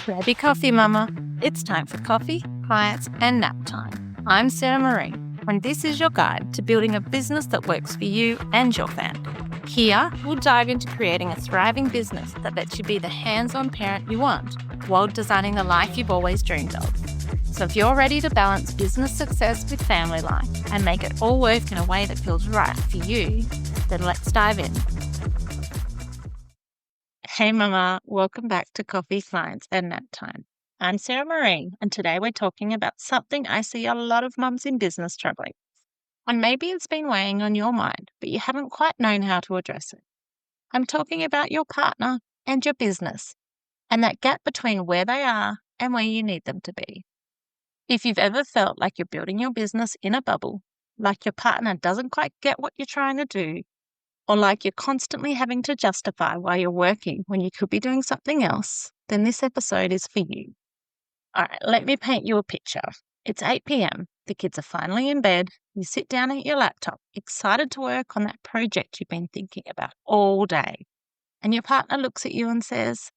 Grab your coffee, mama. It's time for coffee, clients, and nap time. I'm Sarah Marie, and this is your guide to building a business that works for you and your family. Here, we'll dive into creating a thriving business that lets you be the hands-on parent you want while designing the life you've always dreamed of. So if you're ready to balance business success with family life and make it all work in a way that feels right for you, then let's dive in. Hey mama, welcome back to Coffee, Clients and Nap Time. I'm Sarah Marie, and today we're talking about something I see a lot of mums in business struggling. And maybe it's been weighing on your mind, but you haven't quite known how to address it. I'm talking about your partner and your business, and that gap between where they are and where you need them to be. If you've ever felt like you're building your business in a bubble, like your partner doesn't quite get what you're trying to do, or like you're constantly having to justify why you're working when you could be doing something else, then this episode is for you. All right, let me paint you a picture. It's 8 p.m. The kids are finally in bed. You sit down at your laptop, excited to work on that project you've been thinking about all day. And your partner looks at you and says,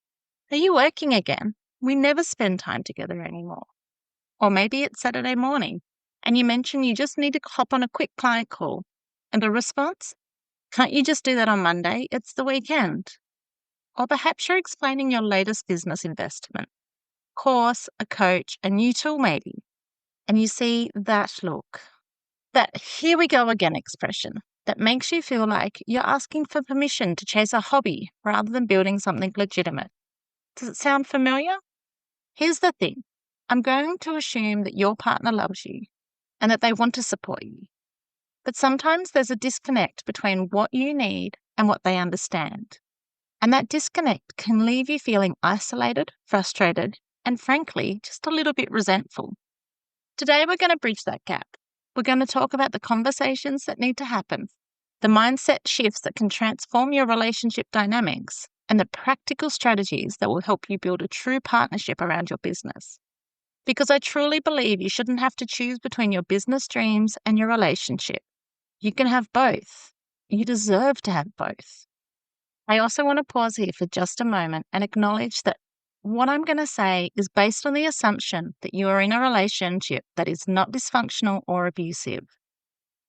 "Are you working again? We never spend time together anymore." Or maybe it's Saturday morning and you mention you just need to hop on a quick client call. And the response? "Can't you just do that on Monday? It's the weekend." Or perhaps you're explaining your latest business investment, course, a coach, a new tool maybe, and you see that look, that "here we go again" expression that makes you feel like you're asking for permission to chase a hobby rather than building something legitimate. Does it sound familiar? Here's the thing. I'm going to assume that your partner loves you and that they want to support you. But sometimes there's a disconnect between what you need and what they understand. And that disconnect can leave you feeling isolated, frustrated, and frankly, just a little bit resentful. Today, we're going to bridge that gap. We're going to talk about the conversations that need to happen, the mindset shifts that can transform your relationship dynamics, and the practical strategies that will help you build a true partnership around your business. Because I truly believe you shouldn't have to choose between your business dreams and your relationship. You can have both. You deserve to have both. I also want to pause here for just a moment and acknowledge that what I'm going to say is based on the assumption that you are in a relationship that is not dysfunctional or abusive.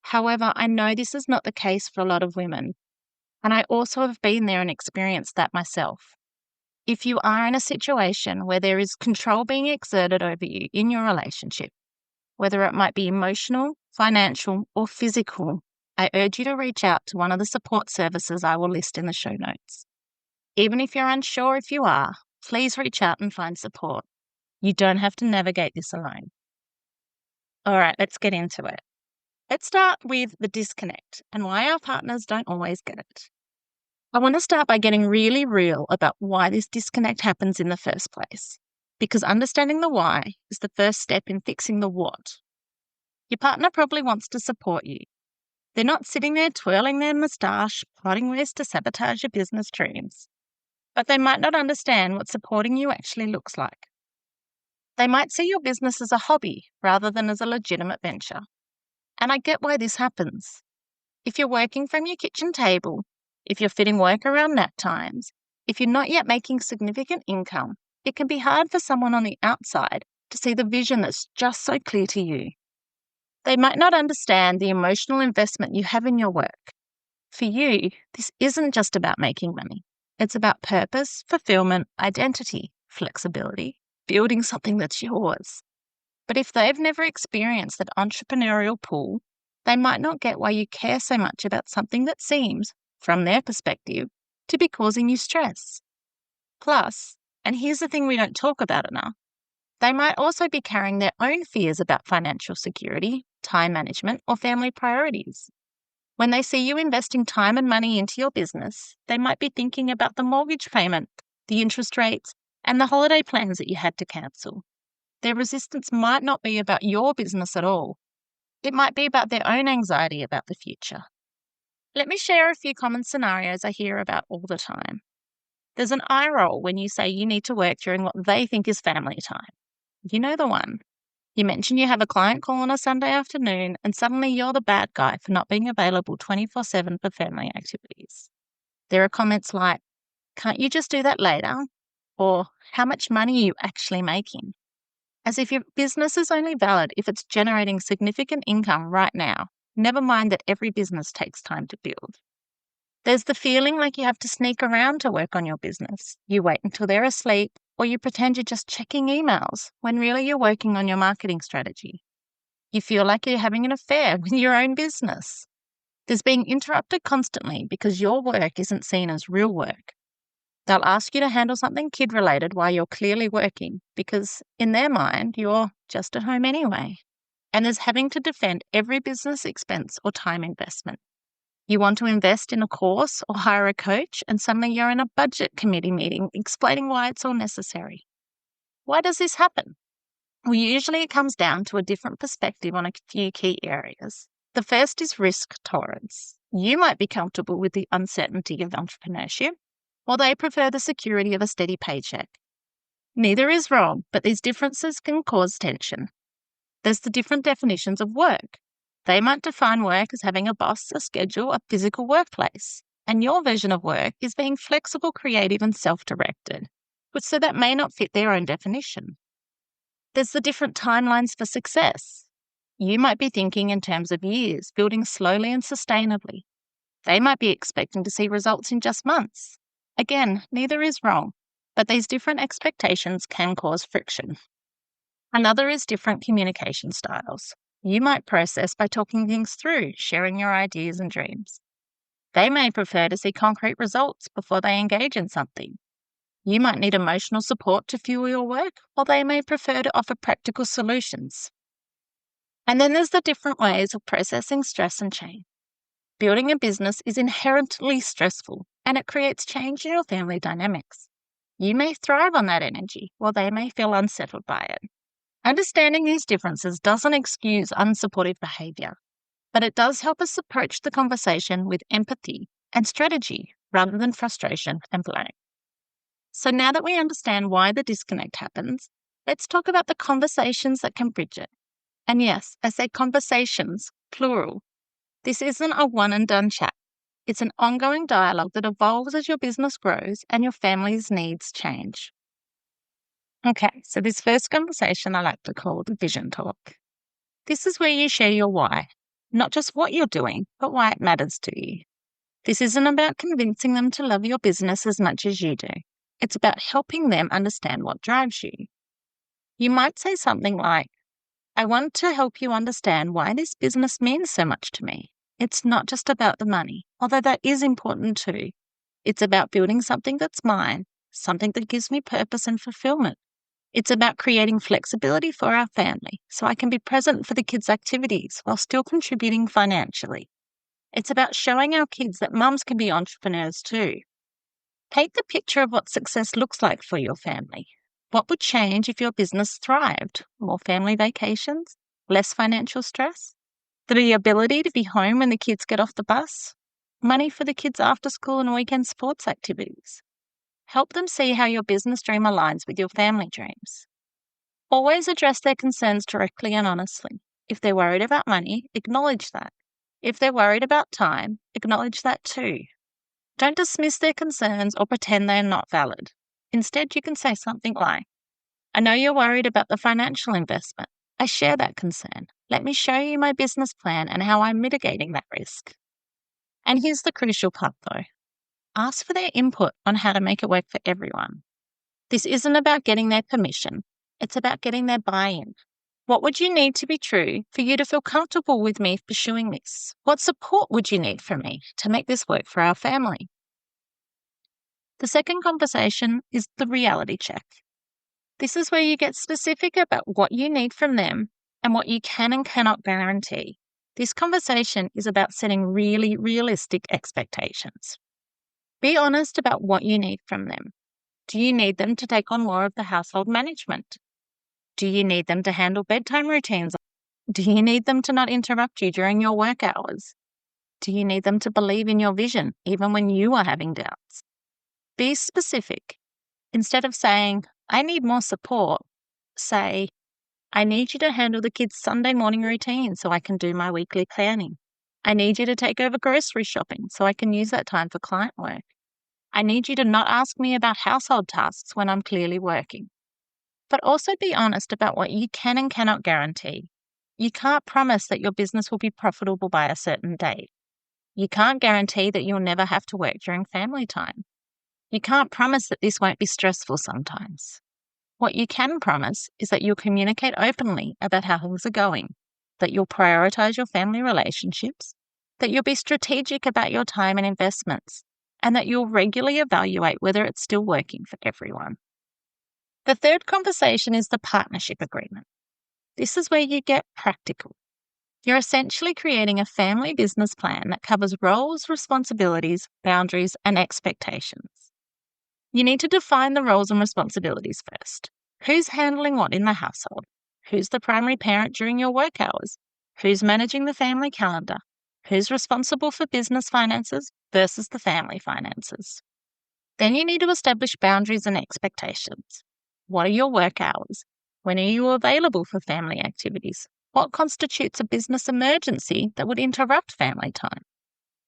However, I know this is not the case for a lot of women, and I also have been there and experienced that myself. If you are in a situation where there is control being exerted over you in your relationship, whether it might be emotional, financial, or physical, I urge you to reach out to one of the support services I will list in the show notes. Even if you're unsure if you are, please reach out and find support. You don't have to navigate this alone. All right, let's get into it. Let's start with the disconnect and why our partners don't always get it. I want to start by getting really real about why this disconnect happens in the first place, because understanding the why is the first step in fixing the what. Your partner probably wants to support you. They're not sitting there twirling their moustache, plotting ways to sabotage your business dreams. But they might not understand what supporting you actually looks like. They might see your business as a hobby rather than as a legitimate venture. And I get why this happens. If you're working from your kitchen table, if you're fitting work around nap times, if you're not yet making significant income, it can be hard for someone on the outside to see the vision that's just so clear to you. They might not understand the emotional investment you have in your work. For you, this isn't just about making money. It's about purpose, fulfillment, identity, flexibility, building something that's yours. But if they've never experienced that entrepreneurial pull, they might not get why you care so much about something that seems, from their perspective, to be causing you stress. Plus, and here's the thing we don't talk about enough, they might also be carrying their own fears about financial security, time management, or family priorities. When they see you investing time and money into your business, they might be thinking about the mortgage payment, the interest rates, and the holiday plans that you had to cancel. Their resistance might not be about your business at all. It might be about their own anxiety about the future. Let me share a few common scenarios I hear about all the time. There's an eye roll when you say you need to work during what they think is family time. You know the one. You mention you have a client call on a Sunday afternoon and suddenly you're the bad guy for not being available 24/7 for family activities. There are comments like, "Can't you just do that later?" or how much money are you actually making? As if your business is only valid if it's generating significant income right now. Never mind that every business takes time to build. There's the feeling like you have to sneak around to work on your business. You wait until they're asleep, or you pretend you're just checking emails when really you're working on your marketing strategy. You feel like you're having an affair with your own business. There's being interrupted constantly because your work isn't seen as real work. They'll ask you to handle something kid-related while you're clearly working because, in their mind, you're just at home anyway. And there's having to defend every business expense or time investment. You want to invest in a course or hire a coach, and suddenly you're in a budget committee meeting explaining why it's all necessary. Why does this happen? Well, usually it comes down to a different perspective on a few key areas. The first is risk tolerance. You might be comfortable with the uncertainty of entrepreneurship, while they prefer the security of a steady paycheck. Neither is wrong, but these differences can cause tension. There's the different definitions of work. They might define work as having a boss, a schedule, a physical workplace. And your version of work is being flexible, creative, and self-directed, so that may not fit their own definition. There's the different timelines for success. You might be thinking in terms of years, building slowly and sustainably. They might be expecting to see results in just months. Again, neither is wrong, but these different expectations can cause friction. Another is different communication styles. You might process by talking things through, sharing your ideas and dreams. They may prefer to see concrete results before they engage in something. You might need emotional support to fuel your work, or they may prefer to offer practical solutions. And then there's the different ways of processing stress and change. Building a business is inherently stressful, and it creates change in your family dynamics. You may thrive on that energy, while they may feel unsettled by it. Understanding these differences doesn't excuse unsupportive behaviour, but it does help us approach the conversation with empathy and strategy rather than frustration and blame. So now that we understand why the disconnect happens, let's talk about the conversations that can bridge it. And yes, I say conversations, plural. This isn't a one and done chat. It's an ongoing dialogue that evolves as your business grows and your family's needs change. Okay, so this first conversation I like to call the vision talk. This is where you share your why, not just what you're doing, but why it matters to you. This isn't about convincing them to love your business as much as you do. It's about helping them understand what drives you. You might say something like, I want to help you understand why this business means so much to me. It's not just about the money, although that is important too. It's about building something that's mine, something that gives me purpose and fulfillment. It's about creating flexibility for our family so I can be present for the kids' activities while still contributing financially. It's about showing our kids that mums can be entrepreneurs too. Paint the picture of what success looks like for your family. What would change if your business thrived? More family vacations? Less financial stress? The ability to be home when the kids get off the bus? Money for the kids' after school and weekend sports activities? Help them see how your business dream aligns with your family dreams. Always address their concerns directly and honestly. If they're worried about money, acknowledge that. If they're worried about time, acknowledge that too. Don't dismiss their concerns or pretend they're not valid. Instead, you can say something like, I know you're worried about the financial investment. I share that concern. Let me show you my business plan and how I'm mitigating that risk. And here's the crucial part though. Ask for their input on how to make it work for everyone. This isn't about getting their permission. It's about getting their buy-in. What would you need to be true for you to feel comfortable with me pursuing this? What support would you need from me to make this work for our family? The second conversation is the reality check. This is where you get specific about what you need from them and what you can and cannot guarantee. This conversation is about setting really realistic expectations. Be honest about what you need from them. Do you need them to take on more of the household management? Do you need them to handle bedtime routines? Do you need them to not interrupt you during your work hours? Do you need them to believe in your vision even when you are having doubts? Be specific. Instead of saying, I need more support, say, I need you to handle the kids' Sunday morning routine so I can do my weekly planning. I need you to take over grocery shopping so I can use that time for client work. I need you to not ask me about household tasks when I'm clearly working. But also be honest about what you can and cannot guarantee. You can't promise that your business will be profitable by a certain date. You can't guarantee that you'll never have to work during family time. You can't promise that this won't be stressful sometimes. What you can promise is that you'll communicate openly about how things are going, that you'll prioritize your family relationships, that you'll be strategic about your time and investments, and that you'll regularly evaluate whether it's still working for everyone. The third conversation is the partnership agreement. This is where you get practical. You're essentially creating a family business plan that covers roles, responsibilities, boundaries, and expectations. You need to define the roles and responsibilities first. Who's handling what in the household? Who's the primary parent during your work hours? Who's managing the family calendar? Who's responsible for business finances versus the family finances? Then you need to establish boundaries and expectations. What are your work hours? When are you available for family activities? What constitutes a business emergency that would interrupt family time?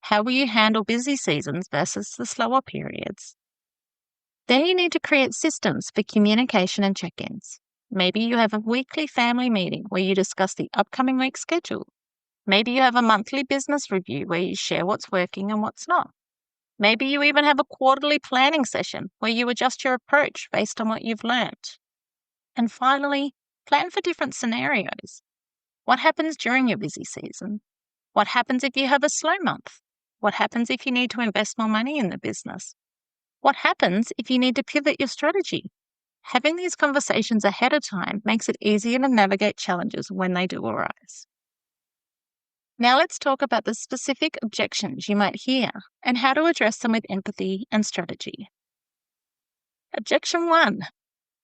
How will you handle busy seasons versus the slower periods? Then you need to create systems for communication and check-ins. Maybe you have a weekly family meeting where you discuss the upcoming week's schedule. Maybe you have a monthly business review where you share what's working and what's not. Maybe you even have a quarterly planning session where you adjust your approach based on what you've learnt. And finally, plan for different scenarios. What happens during your busy season? What happens if you have a slow month? What happens if you need to invest more money in the business? What happens if you need to pivot your strategy? Having these conversations ahead of time makes it easier to navigate challenges when they do arise. Now let's talk about the specific objections you might hear and how to address them with empathy and strategy. Objection 1.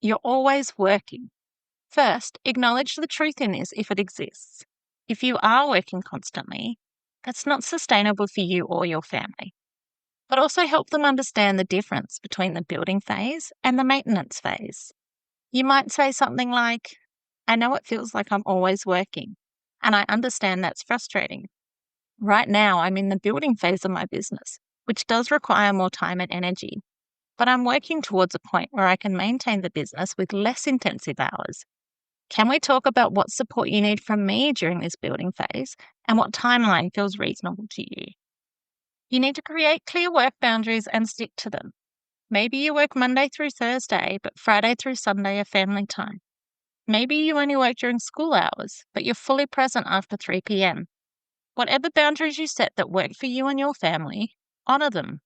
You're always working. First, acknowledge the truth in this if it exists. If you are working constantly, that's not sustainable for you or your family. But also help them understand the difference between the building phase and the maintenance phase. You might say something like, I know it feels like I'm always working, and I understand that's frustrating. Right now, I'm in the building phase of my business, which does require more time and energy, but I'm working towards a point where I can maintain the business with less intensive hours. Can we talk about what support you need from me during this building phase and what timeline feels reasonable to you? You need to create clear work boundaries and stick to them. Maybe you work Monday through Thursday, but Friday through Sunday are family time. Maybe you only work during school hours, but you're fully present after 3 p.m. Whatever boundaries you set that work for you and your family, honour them.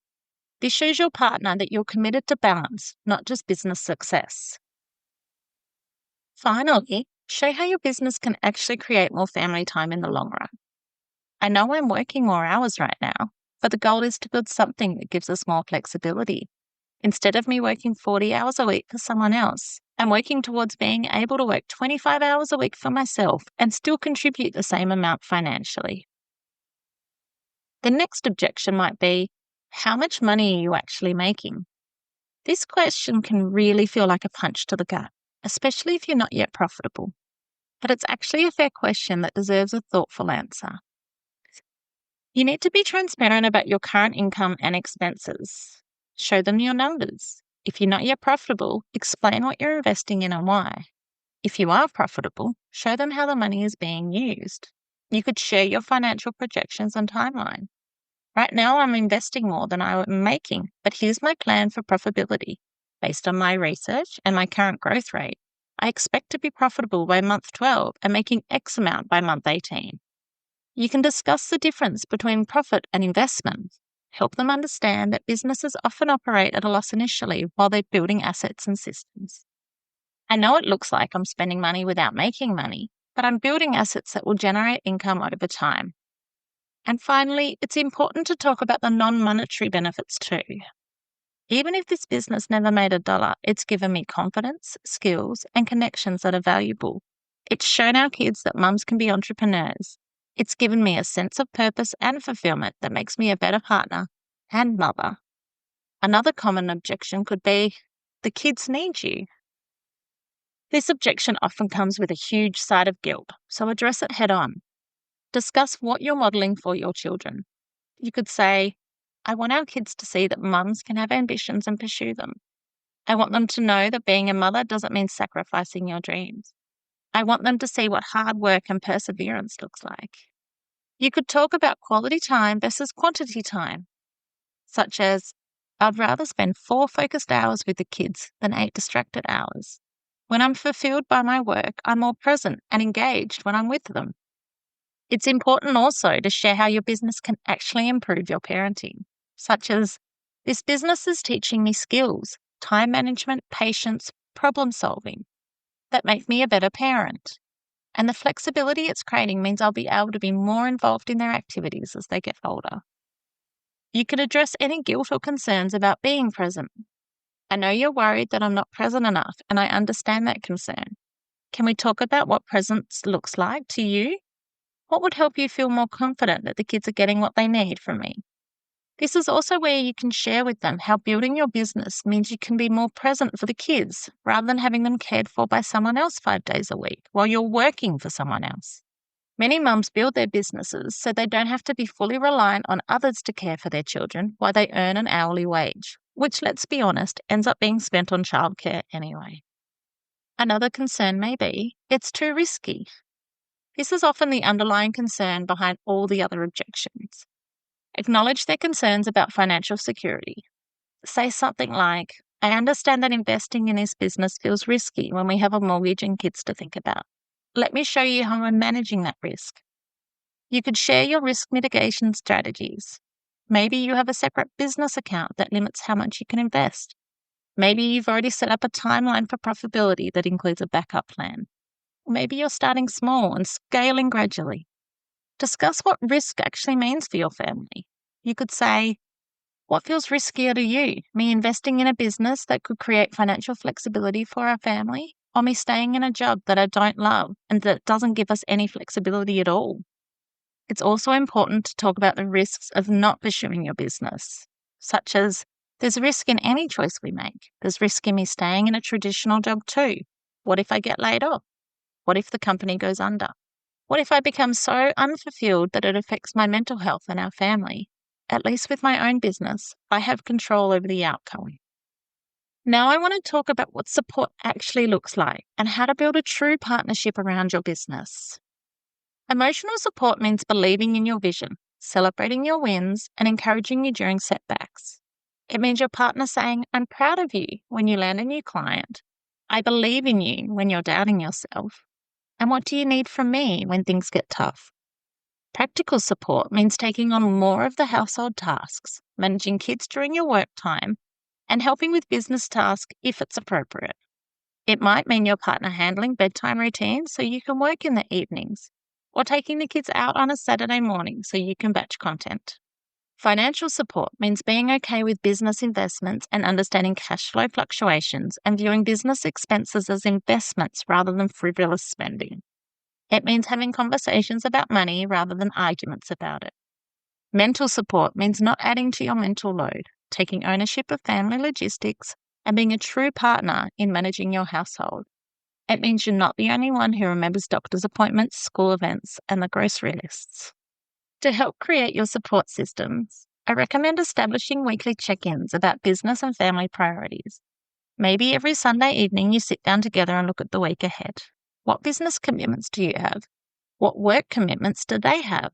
This shows your partner that you're committed to balance, not just business success. Finally, show how your business can actually create more family time in the long run. I know I'm working more hours right now, but the goal is to build something that gives us more flexibility. Instead of me working 40 hours a week for someone else, I'm working towards being able to work 25 hours a week for myself and still contribute the same amount financially. The next objection might be, how much money are you actually making? This question can really feel like a punch to the gut, especially if you're not yet profitable. But it's actually a fair question that deserves a thoughtful answer. You need to be transparent about your current income and expenses. Show them your numbers. If you're not yet profitable, explain what you're investing in and why. If you are profitable, show them how the money is being used. You could share your financial projections and timeline. Right now, I'm investing more than I'm making, but here's my plan for profitability. Based on my research and my current growth rate, I expect to be profitable by month 12 and making X amount by month 18. You can discuss the difference between profit and investment. Help them understand that businesses often operate at a loss initially while they're building assets and systems. I know it looks like I'm spending money without making money, but I'm building assets that will generate income over time. And finally, it's important to talk about the non-monetary benefits too. Even if this business never made $1, it's given me confidence, skills, and connections that are valuable. It's shown our kids that mums can be entrepreneurs. It's given me a sense of purpose and fulfillment that makes me a better partner and mother. Another common objection could be, the kids need you. This objection often comes with a huge side of guilt, so address it head on. Discuss what you're modelling for your children. You could say, I want our kids to see that mums can have ambitions and pursue them. I want them to know that being a mother doesn't mean sacrificing your dreams. I want them to see what hard work and perseverance looks like. You could talk about quality time versus quantity time, such as, I'd rather spend 4 focused hours with the kids than 8 distracted hours. When I'm fulfilled by my work, I'm more present and engaged when I'm with them. It's important also to share how your business can actually improve your parenting, such as, this business is teaching me skills, time management, patience, problem solving, that make me a better parent. And the flexibility it's creating means I'll be able to be more involved in their activities as they get older. You could address any guilt or concerns about being present. I know you're worried that I'm not present enough, and I understand that concern. Can we talk about what presence looks like to you? What would help you feel more confident that the kids are getting what they need from me? This is also where you can share with them how building your business means you can be more present for the kids rather than having them cared for by someone else 5 days a week while you're working for someone else. Many mums build their businesses so they don't have to be fully reliant on others to care for their children while they earn an hourly wage, which, let's be honest, ends up being spent on childcare anyway. Another concern may be, it's too risky. This is often the underlying concern behind all the other objections. Acknowledge their concerns about financial security. Say something like, I understand that investing in this business feels risky when we have a mortgage and kids to think about. Let me show you how I'm managing that risk. You could share your risk mitigation strategies. Maybe you have a separate business account that limits how much you can invest. Maybe you've already set up a timeline for profitability that includes a backup plan. Maybe you're starting small and scaling gradually. Discuss what risk actually means for your family. You could say, what feels riskier to you? Me investing in a business that could create financial flexibility for our family, or me staying in a job that I don't love and that doesn't give us any flexibility at all? It's also important to talk about the risks of not pursuing your business, such as, there's risk in any choice we make. There's risk in me staying in a traditional job too. What if I get laid off? What if the company goes under? What if I become so unfulfilled that it affects my mental health and our family? At least with my own business, I have control over the outcome. Now I want to talk about what support actually looks like and how to build a true partnership around your business. Emotional support means believing in your vision, celebrating your wins, and encouraging you during setbacks. It means your partner saying, I'm proud of you when you land a new client. I believe in you when you're doubting yourself. And what do you need from me when things get tough? Practical support means taking on more of the household tasks, managing kids during your work time, and helping with business tasks if it's appropriate. It might mean your partner handling bedtime routines so you can work in the evenings, or taking the kids out on a Saturday morning so you can batch content. Financial support means being okay with business investments and understanding cash flow fluctuations and viewing business expenses as investments rather than frivolous spending. It means having conversations about money rather than arguments about it. Mental support means not adding to your mental load, taking ownership of family logistics, and being a true partner in managing your household. It means you're not the only one who remembers doctor's appointments, school events, and the grocery lists. To help create your support systems, I recommend establishing weekly check-ins about business and family priorities. Maybe every Sunday evening you sit down together and look at the week ahead. What business commitments do you have? What work commitments do they have?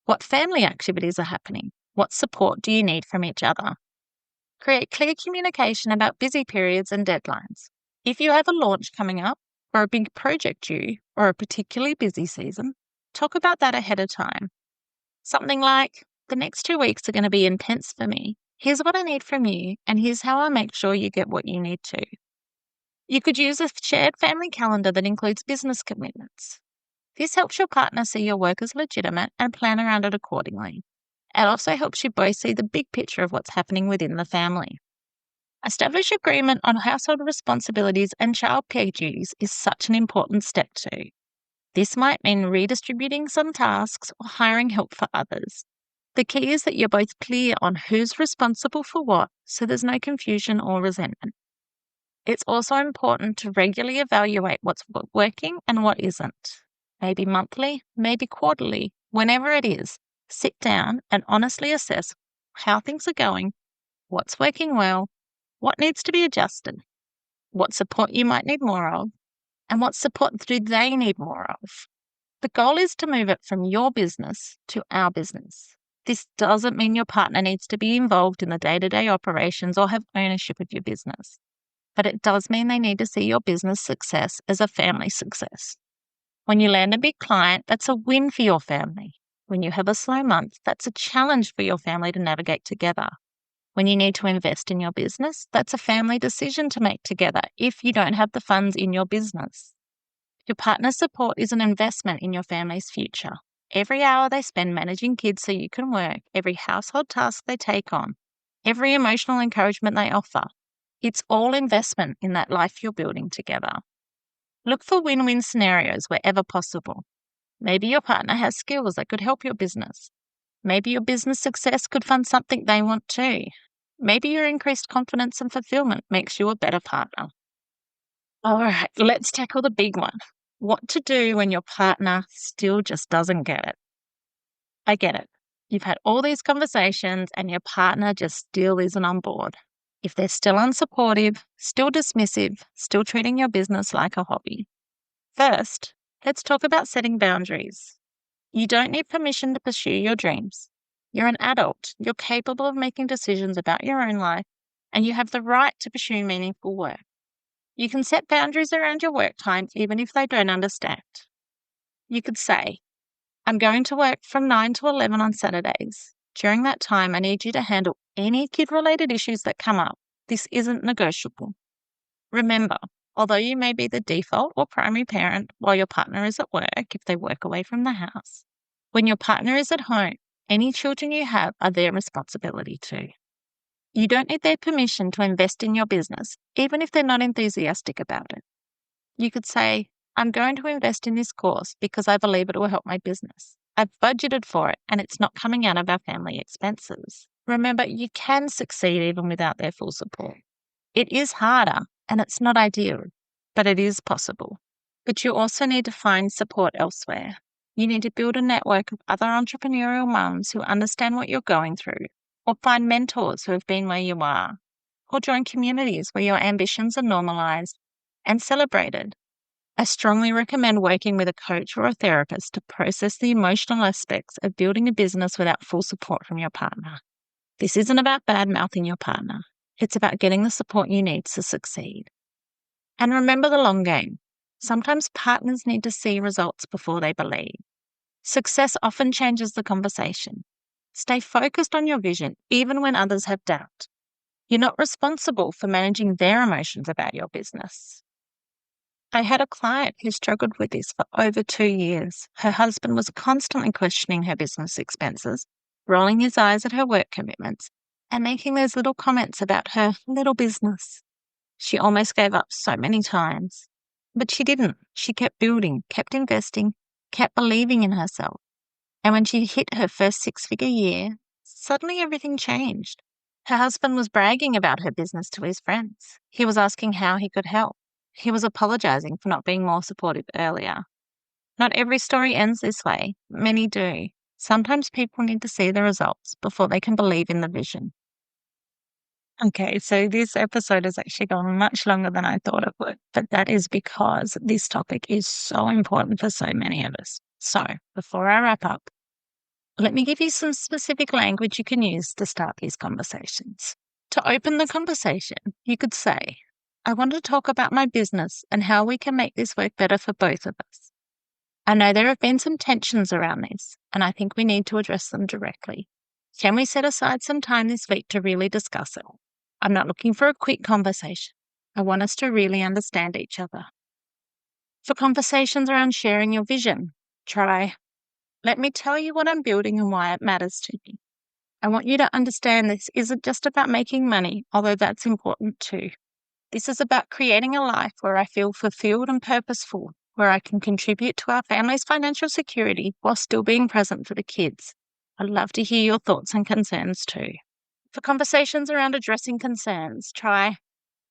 What family activities are happening? What support do you need from each other? Create clear communication about busy periods and deadlines. If you have a launch coming up, or a big project due, or a particularly busy season, talk about that ahead of time. Something like, the next 2 weeks are going to be intense for me. Here's what I need from you, and here's how I make sure you get what you need to. You could use a shared family calendar that includes business commitments. This helps your partner see your work as legitimate and plan around it accordingly. It also helps you both see the big picture of what's happening within the family. Establish agreement on household responsibilities and childcare duties is such an important step too. This might mean redistributing some tasks or hiring help for others. The key is that you're both clear on who's responsible for what, so there's no confusion or resentment. It's also important to regularly evaluate what's working and what isn't. Maybe monthly, maybe quarterly, whenever it is, sit down and honestly assess how things are going, what's working well, what needs to be adjusted, what support you might need more of, and what support do they need more of. The goal is to move it from your business to our business. This doesn't mean your partner needs to be involved in the day-to-day operations or have ownership of your business, but it does mean they need to see your business success as a family success. When you land a big client, that's a win for your family. When you have a slow month, that's a challenge for your family to navigate together. When you need to invest in your business, that's a family decision to make together if you don't have the funds in your business. Your partner's support is an investment in your family's future. Every hour they spend managing kids so you can work, every household task they take on, every emotional encouragement they offer, it's all investment in that life you're building together. Look for win-win scenarios wherever possible. Maybe your partner has skills that could help your business. Maybe your business success could fund something they want too. Maybe your increased confidence and fulfillment makes you a better partner. All right, let's tackle the big one. What to do when your partner still just doesn't get it. I get it. You've had all these conversations and your partner just still isn't on board. If they're still unsupportive, still dismissive, still treating your business like a hobby. First, let's talk about setting boundaries. You don't need permission to pursue your dreams. You're an adult. You're capable of making decisions about your own life, and you have the right to pursue meaningful work. You can set boundaries around your work time even if they don't understand. You could say, I'm going to work from 9 to 11 on Saturdays. During that time, I need you to handle any kid-related issues that come up. This isn't negotiable. Remember, although you may be the default or primary parent while your partner is at work if they work away from the house, when your partner is at home, any children you have are their responsibility too. You don't need their permission to invest in your business, even if they're not enthusiastic about it. You could say, I'm going to invest in this course because I believe it will help my business. I've budgeted for it and it's not coming out of our family expenses. Remember, you can succeed even without their full support. It is harder and it's not ideal, but it is possible. But you also need to find support elsewhere. You need to build a network of other entrepreneurial mums who understand what you're going through, or find mentors who have been where you are, or join communities where your ambitions are normalized and celebrated. I strongly recommend working with a coach or a therapist to process the emotional aspects of building a business without full support from your partner. This isn't about bad-mouthing your partner. It's about getting the support you need to succeed. And remember the long game. Sometimes partners need to see results before they believe. Success often changes the conversation. Stay focused on your vision, even when others have doubt. You're not responsible for managing their emotions about your business. I had a client who struggled with this for over 2 years. Her husband was constantly questioning her business expenses, rolling his eyes at her work commitments, and making those little comments about her little business. She almost gave up so many times. But she didn't. She kept building, kept investing, kept believing in herself. And when she hit her first 6-figure year, suddenly everything changed. Her husband was bragging about her business to his friends. He was asking how he could help. He was apologizing for not being more supportive earlier. Not every story ends this way. Many do. Sometimes people need to see the results before they can believe in the vision. Okay, so this episode has actually gone much longer than I thought it would, but that is because this topic is so important for so many of us. So, before I wrap up, let me give you some specific language you can use to start these conversations. To open the conversation, you could say, I want to talk about my business and how we can make this work better for both of us. I know there have been some tensions around this, and I think we need to address them directly. Can we set aside some time this week to really discuss it? I'm not looking for a quick conversation. I want us to really understand each other. For conversations around sharing your vision, try, let me tell you what I'm building and why it matters to me. I want you to understand this isn't just about making money, although that's important too. This is about creating a life where I feel fulfilled and purposeful, where I can contribute to our family's financial security while still being present for the kids. I'd love to hear your thoughts and concerns too. For conversations around addressing concerns, try,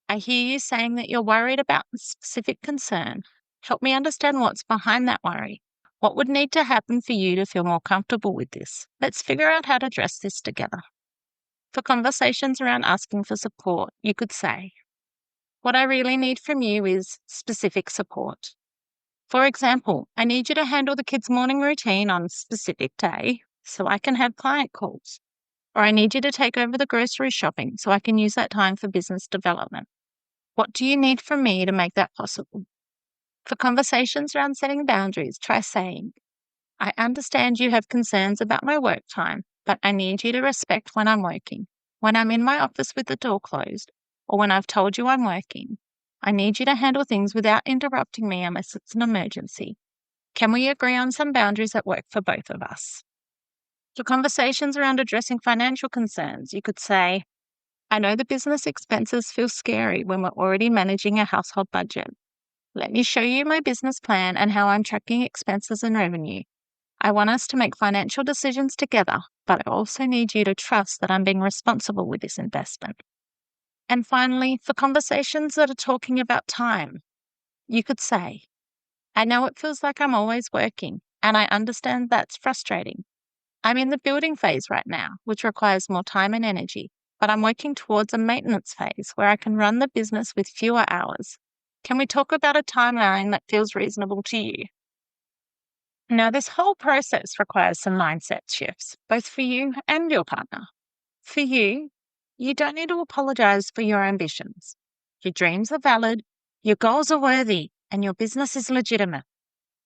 I hear you saying that you're worried about a specific concern. Help me understand what's behind that worry. What would need to happen for you to feel more comfortable with this? Let's figure out how to address this together. For conversations around asking for support, you could say, "What I really need from you is specific support. For example, I need you to handle the kids' morning routine on a specific day so I can have client calls. Or I need you to take over the grocery shopping so I can use that time for business development. What do you need from me to make that possible?" For conversations around setting boundaries, try saying, "I understand you have concerns about my work time, but I need you to respect when I'm working. When I'm in my office with the door closed, or when I've told you I'm working, I need you to handle things without interrupting me unless it's an emergency. Can we agree on some boundaries that work for both of us?" For conversations around addressing financial concerns, you could say, "I know the business expenses feel scary when we're already managing a household budget. Let me show you my business plan and how I'm tracking expenses and revenue. I want us to make financial decisions together, but I also need you to trust that I'm being responsible with this investment." And finally, for conversations that are talking about time, you could say, "I know it feels like I'm always working, and I understand that's frustrating. I'm in the building phase right now, which requires more time and energy, but I'm working towards a maintenance phase where I can run the business with fewer hours. Can we talk about a timeline that feels reasonable to you?" Now, this whole process requires some mindset shifts, both for you and your partner. For you, you don't need to apologize for your ambitions. Your dreams are valid, your goals are worthy, and your business is legitimate.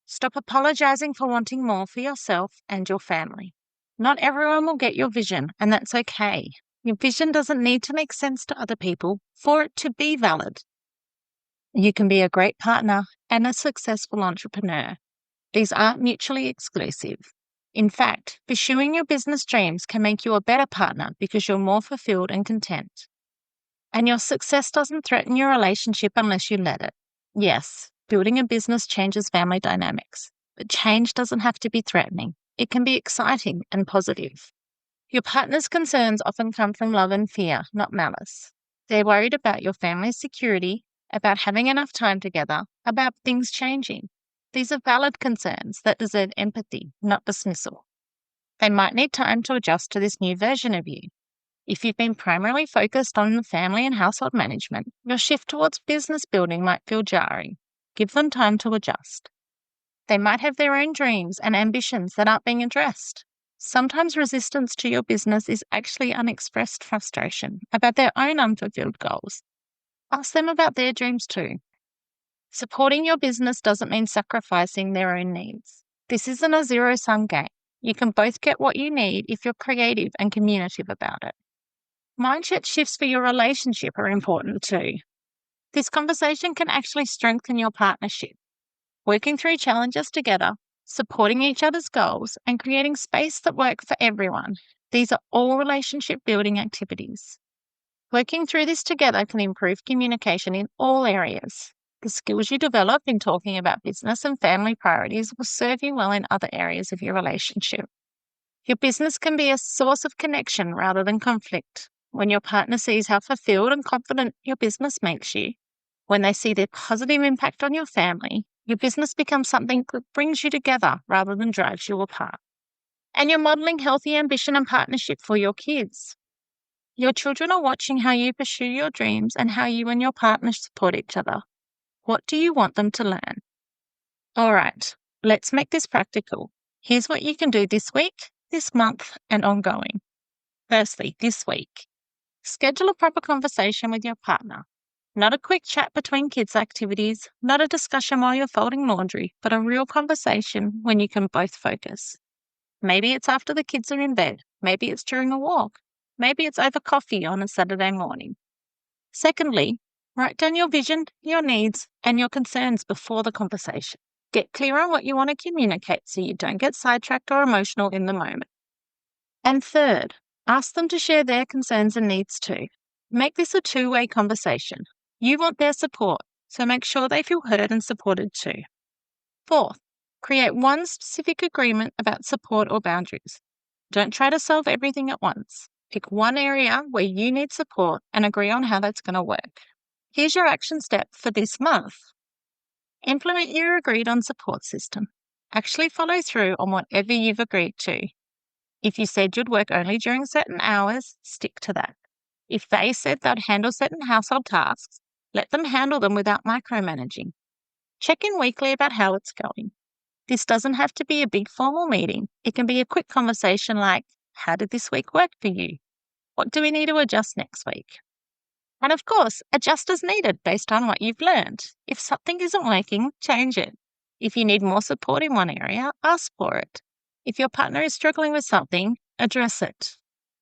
Stop apologizing for wanting more for yourself and your family. Not everyone will get your vision, and that's okay. Your vision doesn't need to make sense to other people for it to be valid. You can be a great partner and a successful entrepreneur. These aren't mutually exclusive. In fact, pursuing your business dreams can make you a better partner because you're more fulfilled and content. And your success doesn't threaten your relationship unless you let it. Yes, building a business changes family dynamics, but change doesn't have to be threatening. It can be exciting and positive. Your partner's concerns often come from love and fear, not malice. They're worried about your family's security, about having enough time together, about things changing. These are valid concerns that deserve empathy, not dismissal. They might need time to adjust to this new version of you. If you've been primarily focused on the family and household management, your shift towards business building might feel jarring. Give them time to adjust. They might have their own dreams and ambitions that aren't being addressed. Sometimes resistance to your business is actually unexpressed frustration about their own unfulfilled goals. Ask them about their dreams too. Supporting your business doesn't mean sacrificing their own needs. This isn't a zero-sum game. You can both get what you need if you're creative and communicative about it. Mindset shifts for your relationship are important too. This conversation can actually strengthen your partnership. Working through challenges together, supporting each other's goals, and creating space that work for everyone. These are all relationship building activities. Working through this together can improve communication in all areas. The skills you develop in talking about business and family priorities will serve you well in other areas of your relationship. Your business can be a source of connection rather than conflict. When your partner sees how fulfilled and confident your business makes you, when they see the positive impact on your family, your business becomes something that brings you together rather than drives you apart. And you're modeling healthy ambition and partnership for your kids. Your children are watching how you pursue your dreams and how you and your partner support each other. What do you want them to learn? All right, let's make this practical. Here's what you can do this week, this month, and ongoing. Firstly, this week, schedule a proper conversation with your partner. Not a quick chat between kids' activities, not a discussion while you're folding laundry, but a real conversation when you can both focus. Maybe it's after the kids are in bed. Maybe it's during a walk. Maybe it's over coffee on a Saturday morning. Secondly, write down your vision, your needs, and your concerns before the conversation. Get clear on what you want to communicate so you don't get sidetracked or emotional in the moment. And third, ask them to share their concerns and needs too. Make this a two-way conversation. You want their support, so make sure they feel heard and supported too. Fourth, create one specific agreement about support or boundaries. Don't try to solve everything at once. Pick one area where you need support and agree on how that's going to work. Here's your action step for this month. Implement your agreed on support system. Actually follow through on whatever you've agreed to. If you said you'd work only during certain hours, stick to that. If they said they'd handle certain household tasks, let them handle them without micromanaging. Check in weekly about how it's going. This doesn't have to be a big formal meeting. It can be a quick conversation like, how did this week work for you? What do we need to adjust next week? And of course, adjust as needed based on what you've learned. If something isn't working, change it. If you need more support in one area, ask for it. If your partner is struggling with something, address it.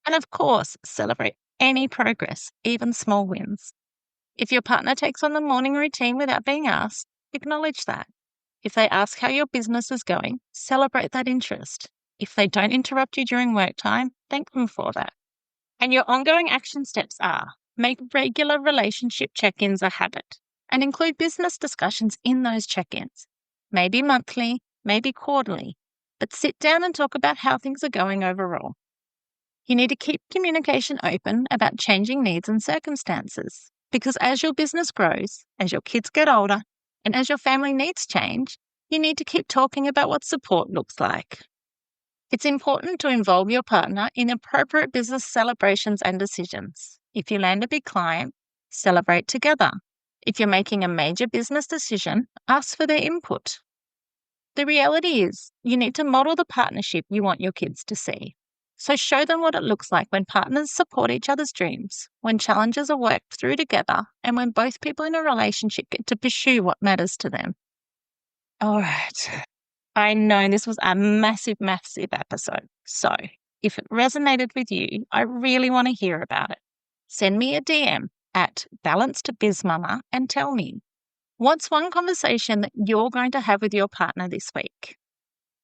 And of course, celebrate any progress, even small wins. If your partner takes on the morning routine without being asked, acknowledge that. If they ask how your business is going, celebrate that interest. If they don't interrupt you during work time, thank them for that. And your ongoing action steps are: make regular relationship check-ins a habit and include business discussions in those check-ins. Maybe monthly, maybe quarterly, but sit down and talk about how things are going overall. You need to keep communication open about changing needs and circumstances, because as your business grows, as your kids get older, and as your family needs change, you need to keep talking about what support looks like. It's important to involve your partner in appropriate business celebrations and decisions. If you land a big client, celebrate together. If you're making a major business decision, ask for their input. The reality is, you need to model the partnership you want your kids to see. So show them what it looks like when partners support each other's dreams, when challenges are worked through together, and when both people in a relationship get to pursue what matters to them. All right. I know this was a massive, massive episode. So if it resonated with you, I really want to hear about it. Send me a DM at balancedbizmama and tell me, what's one conversation that you're going to have with your partner this week?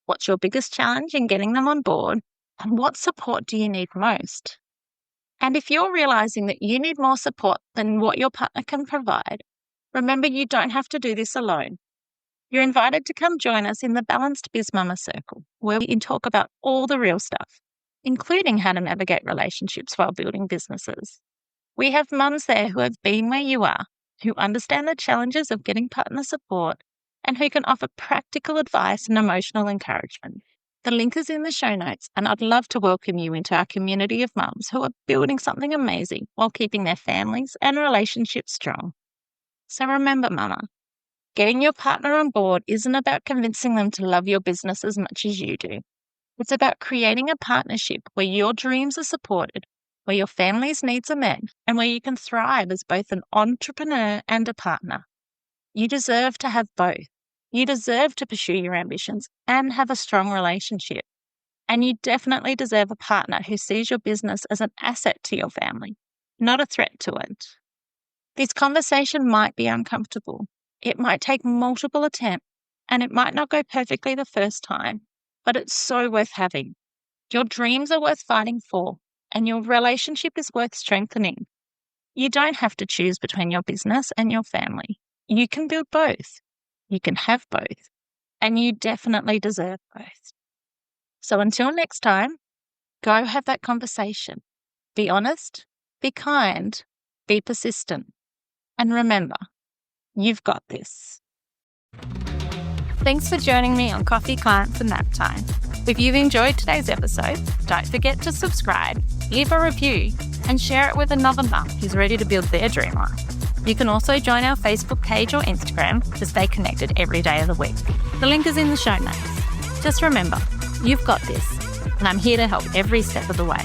What's your biggest challenge in getting them on board? And what support do you need most? And if you're realizing that you need more support than what your partner can provide, remember you don't have to do this alone. You're invited to come join us in the Balanced Biz Mama Circle, where we can talk about all the real stuff, including how to navigate relationships while building businesses. We have mums there who have been where you are, who understand the challenges of getting partner support, and who can offer practical advice and emotional encouragement. The link is in the show notes, and I'd love to welcome you into our community of mums who are building something amazing while keeping their families and relationships strong. So remember, Mama, getting your partner on board isn't about convincing them to love your business as much as you do. It's about creating a partnership where your dreams are supported, where your family's needs are met, and where you can thrive as both an entrepreneur and a partner. You deserve to have both. You deserve to pursue your ambitions and have a strong relationship. And you definitely deserve a partner who sees your business as an asset to your family, not a threat to it. This conversation might be uncomfortable. It might take multiple attempts, and it might not go perfectly the first time, but it's so worth having. Your dreams are worth fighting for, and your relationship is worth strengthening. You don't have to choose between your business and your family. You can build both. You can have both, and you definitely deserve both. So until next time, go have that conversation. Be honest, be kind, be persistent, and remember, you've got this. Thanks for joining me on Coffee, Clients, and Naptime. If you've enjoyed today's episode, don't forget to subscribe, leave a review, and share it with another mum who's ready to build their dream life. You can also join our Facebook page or Instagram to stay connected every day of the week. The link is in the show notes. Just remember, you've got this, and I'm here to help every step of the way.